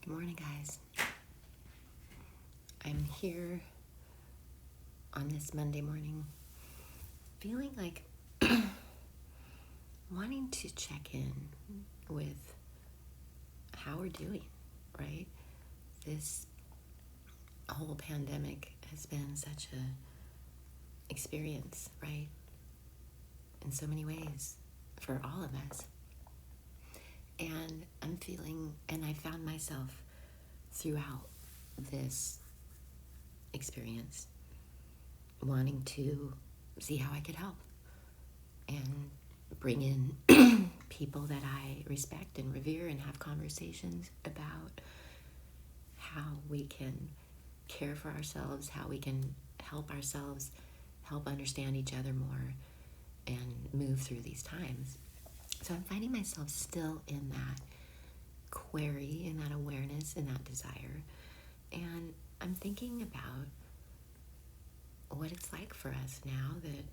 Good morning, guys. I'm here on this Monday morning feeling like wanting to check in with how we're doing, right? This whole pandemic has been such a experience, right? In so many ways for all of us. And I'm feeling, and I found myself throughout this experience wanting to see how I could help and bring in people that I respect and revere and have conversations about how we can care for ourselves, how we can help ourselves, help understand each other more, and move through these times. So I'm finding myself still in that query, in that awareness, in that desire. And I'm thinking about what it's like for us now that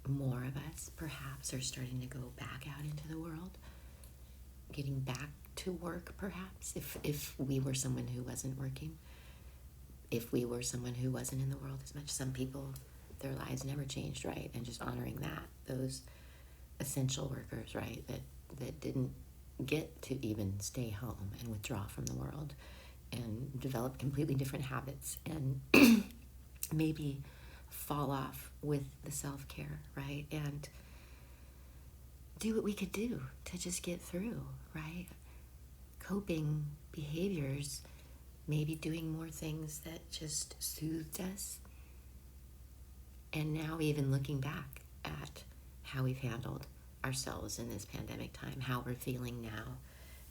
more of us perhaps are starting to go back out into the world, getting back to work perhaps, if we were someone who wasn't working, if we were someone who wasn't in the world as much. Some people, their lives never changed, right? And just honoring that, those essential workers, right, that didn't get to even stay home and withdraw from the world and develop completely different habits and maybe fall off with the self-care, right? And do what we could do to just get through, right? Coping behaviors, maybe doing more things that just soothed us. And now even looking back at how we've handled ourselves in this pandemic time, how we're feeling now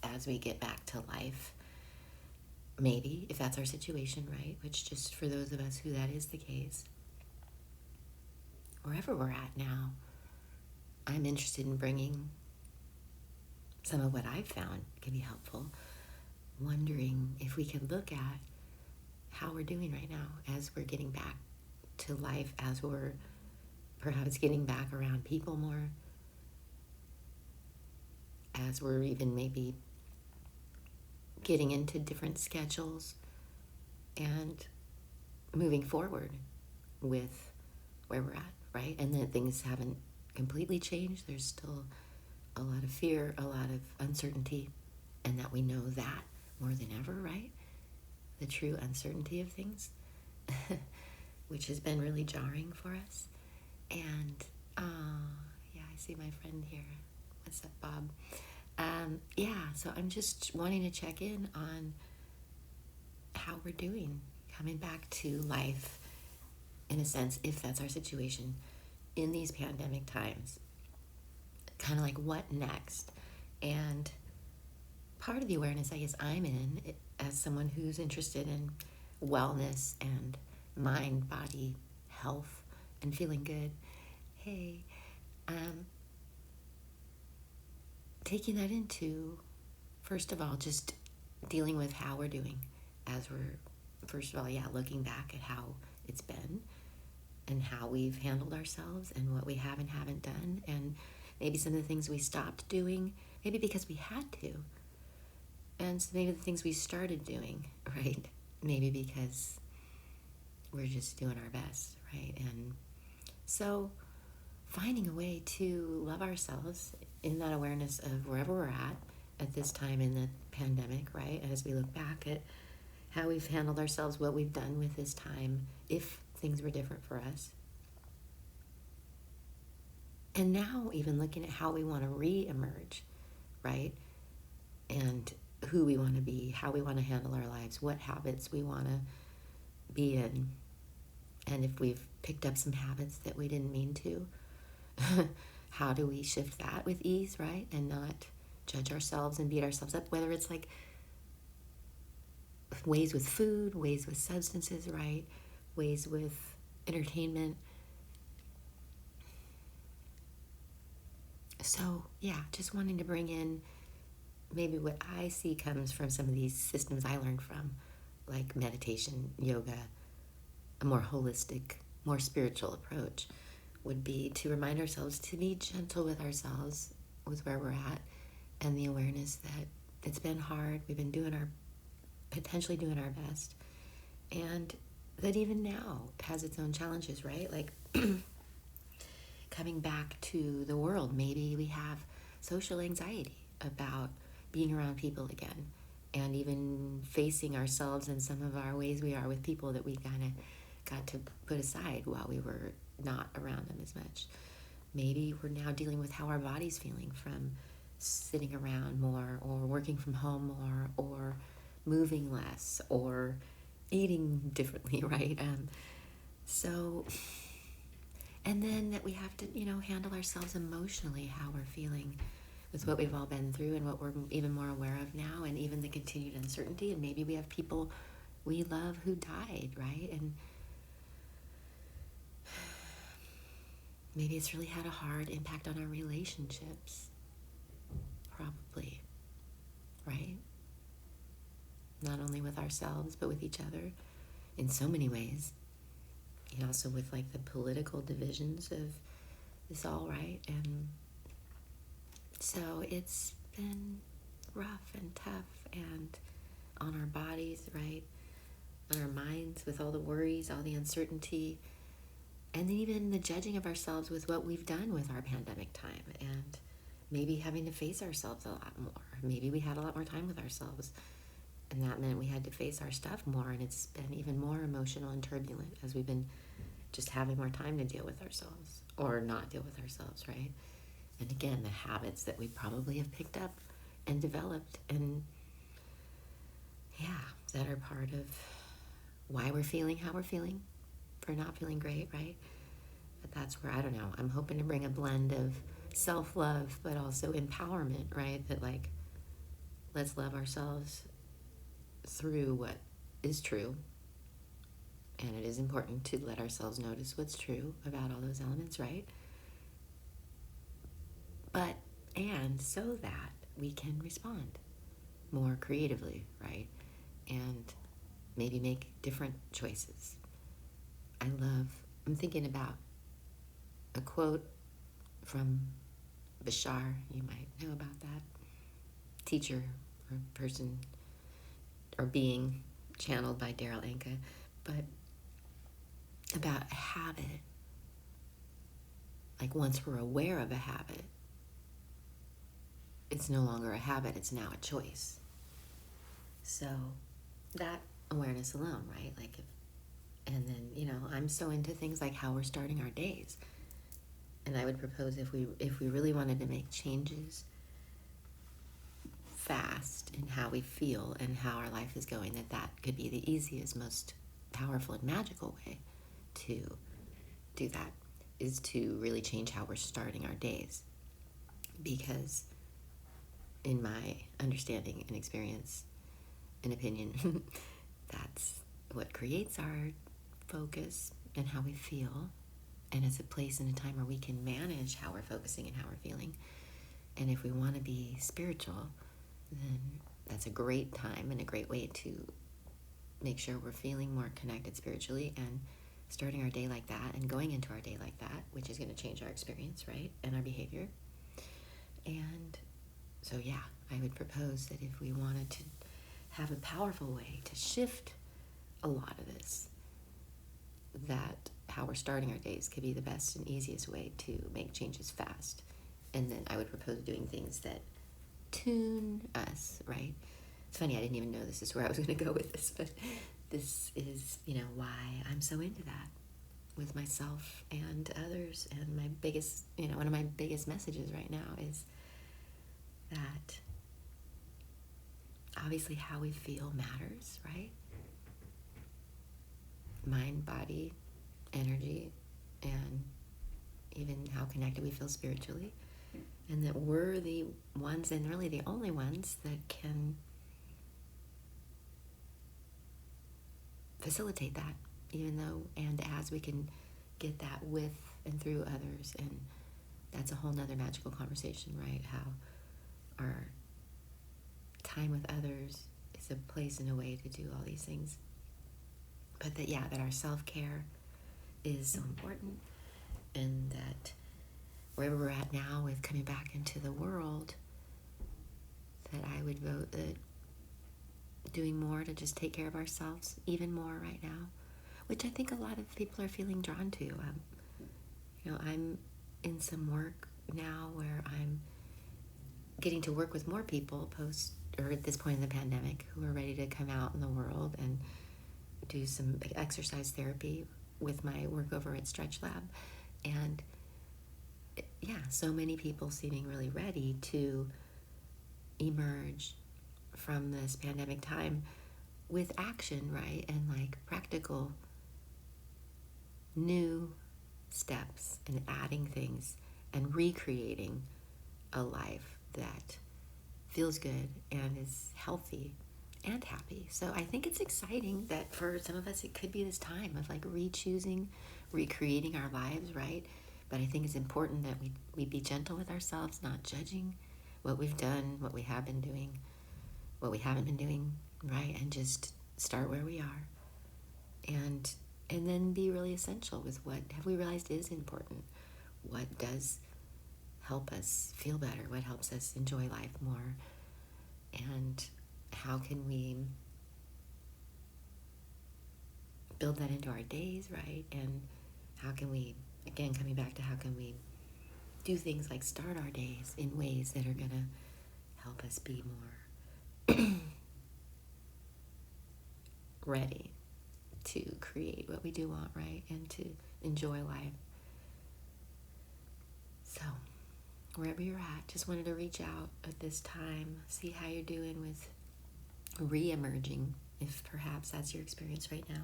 as we get back to life. Maybe, if that's our situation, right? Which just for those of us who that is the case, wherever we're at now, I'm interested in bringing some of what I've found can be helpful, wondering if we could look at how we're doing right now as we're getting back to life, as we're perhaps getting back around people more, as we're even maybe getting into different schedules and moving forward with where we're at, right? And that things haven't completely changed. There's still a lot of fear, a lot of uncertainty, and that we know that more than ever, right? The true uncertainty of things, which has been really jarring for us. And yeah, I see my friend here. What's up, Bob? So I'm just wanting to check in on how we're doing, coming back to life, in a sense, if that's our situation in these pandemic times. Kind of like what next? And part of the awareness I guess I'm in, as someone who's interested in wellness and mind, body, health, and feeling good, taking that into, first of all, just dealing with how we're doing as we're, first of all, looking back at how it's been and how we've handled ourselves and what we have and haven't done, and maybe some of the things we stopped doing, maybe because we had to, and so maybe the things we started doing, right, maybe because we're just doing our best, right? And so finding a way to love ourselves in that awareness of wherever we're at this time in the pandemic, right? As we look back at how we've handled ourselves, what we've done with this time, if things were different for us. And now even looking at how we want to re-emerge, right? And who we want to be, how we want to handle our lives, what habits we want to be in. And if we've picked up some habits that we didn't mean to, how do we shift that with ease, right? And not judge ourselves and beat ourselves up, whether it's like ways with food, ways with substances, right? Ways with entertainment. So, just wanting to bring in maybe what I see comes from some of these systems I learned from, like meditation, yoga, a more holistic, more spiritual approach would be to remind ourselves to be gentle with ourselves, with where we're at, and the awareness that It's been hard. We've been potentially doing our best. And that even now has its own challenges, right? Like coming back to the world, maybe we have social anxiety about being around people again, and even facing ourselves and some of our ways we are with people that we kind of got to put aside while we were not around them as much. Maybe we're now dealing with how our body's feeling from sitting around more, or working from home more, or moving less, or eating differently, right? So, and then that we have to, handle ourselves emotionally, how we're feeling with what we've all been through and what we're even more aware of now, and even the continued uncertainty. And maybe we have people we love who died, right? And maybe it's really had a hard impact on our relationships, probably, right? Not only with ourselves, but with each other in so many ways. And also with like the political divisions of this all, right? And so it's been rough and tough, and on our bodies, right? On our minds with all the worries, all the uncertainty, and then even the judging of ourselves with what we've done with our pandemic time, and maybe having to face ourselves a lot more. Maybe we had a lot more time with ourselves, and that meant we had to face our stuff more, and it's been even more emotional and turbulent as we've been just having more time to deal with ourselves, or not deal with ourselves, right? And again, the habits that we probably have picked up and developed, and that are part of why we're feeling how we're feeling, for not feeling great, right? But that's where, I don't know, I'm hoping to bring a blend of self-love, but also empowerment, right? That like, let's love ourselves through what is true. And it is important to let ourselves notice what's true about all those elements, right? And so that we can respond more creatively, right? And maybe make different choices. I'm thinking about a quote from Bashar, you might know about that, teacher or person or being channeled by Daryl Anka, but about a habit. Like once we're aware of a habit, it's no longer a habit, it's now a choice. So that awareness alone, right? Like and then, I'm so into things like how we're starting our days. And I would propose if we really wanted to make changes fast in how we feel and how our life is going, that could be the easiest, most powerful and magical way to do that, is to really change how we're starting our days. Because in my understanding and experience and opinion, that's what creates our focus and how we feel. And it's a place and a time where we can manage how we're focusing and how we're feeling. And if we want to be spiritual, then that's a great time and a great way to make sure we're feeling more connected spiritually and starting our day like that and going into our day like that, which is going to change our experience, right? And our behavior. And so, I would propose that if we wanted to have a powerful way to shift a lot of this, that how we're starting our days could be the best and easiest way to make changes fast. And then I would propose doing things that tune us, right? It's funny, I didn't even know this is where I was going to go with this, but this is, why I'm so into that with myself and others. And my biggest, one of my biggest messages right now is that obviously how we feel matters, right? Mind, body, energy, and even how connected we feel spiritually. And that we're the ones, and really the only ones, that can facilitate that, even though, and as we can get that with and through others. And that's a whole nother magical conversation, right? How our time with others is a place and a way to do all these things. But that our self-care is so important, and that wherever we're at now with coming back into the world, that I would would vote that doing more to just take care of ourselves even more right now, which I think a lot of people are feeling drawn to. I'm in some work now where I'm getting to work with more people at this point in the pandemic who are ready to come out in the world and do some exercise therapy with my work over at Stretch Lab. And yeah, so many people seeming really ready to emerge from this pandemic time with action, right? And like practical new steps and adding things and recreating a life that feels good and is healthy and happy. So I think it's exciting that for some of us it could be this time of like re-choosing, recreating our lives, right? But I think it's important that we be gentle with ourselves, not judging what we've done, what we have been doing, what we haven't been doing, right? And just start where we are. And then be really essential with what have we realized is important. What does help us feel better? What helps us enjoy life more? And how can we build that into our days, right? And how can we, again, coming back to how can we do things like start our days in ways that are going to help us be more ready to create what we do want, right? And to enjoy life. So, wherever you're at, just wanted to reach out at this time, see how you're doing with re-emerging, if perhaps that's your experience right now.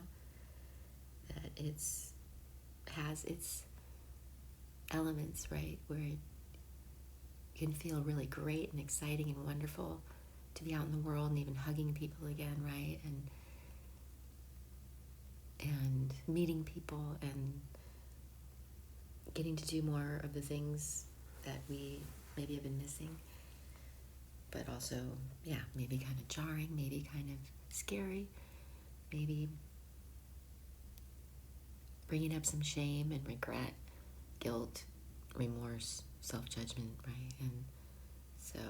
That has its elements, right? Where it can feel really great and exciting and wonderful to be out in the world and even hugging people again, right? And meeting people and getting to do more of the things that we maybe have been missing. But also, yeah, maybe kind of jarring, maybe kind of scary, maybe bringing up some shame and regret, guilt, remorse, self-judgment, right? And so,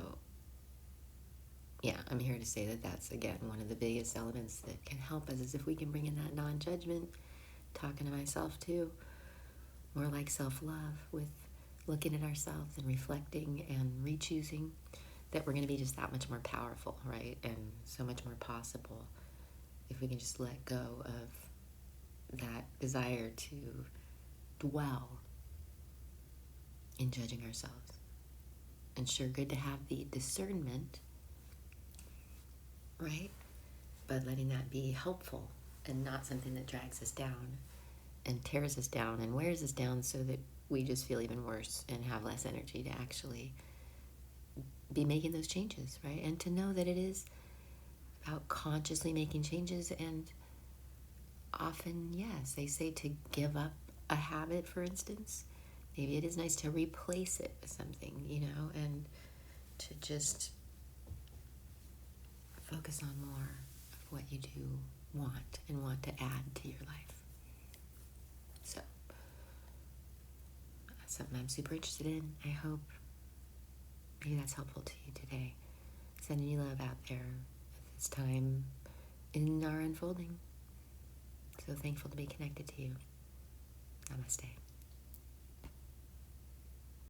yeah, I'm here to say that that's, again, one of the biggest elements that can help us is if we can bring in that non-judgment, talking to myself too, more like self-love with looking at ourselves and reflecting and re-choosing that we're going to be just that much more powerful, right? And so much more possible if we can just let go of that desire to dwell in judging ourselves. And sure, good to have the discernment, right? But letting that be helpful and not something that drags us down and tears us down and wears us down so that we just feel even worse and have less energy to actually be making those changes, right? And to know that it is about consciously making changes. And often, yes, they say to give up a habit, for instance. Maybe it is nice to replace it with something, and to just focus on more of what you do want and want to add to your life. So, that's something I'm super interested in. I hope maybe that's helpful to you today. Sending you love out there at this time in our unfolding. So thankful to be connected to you. Namaste.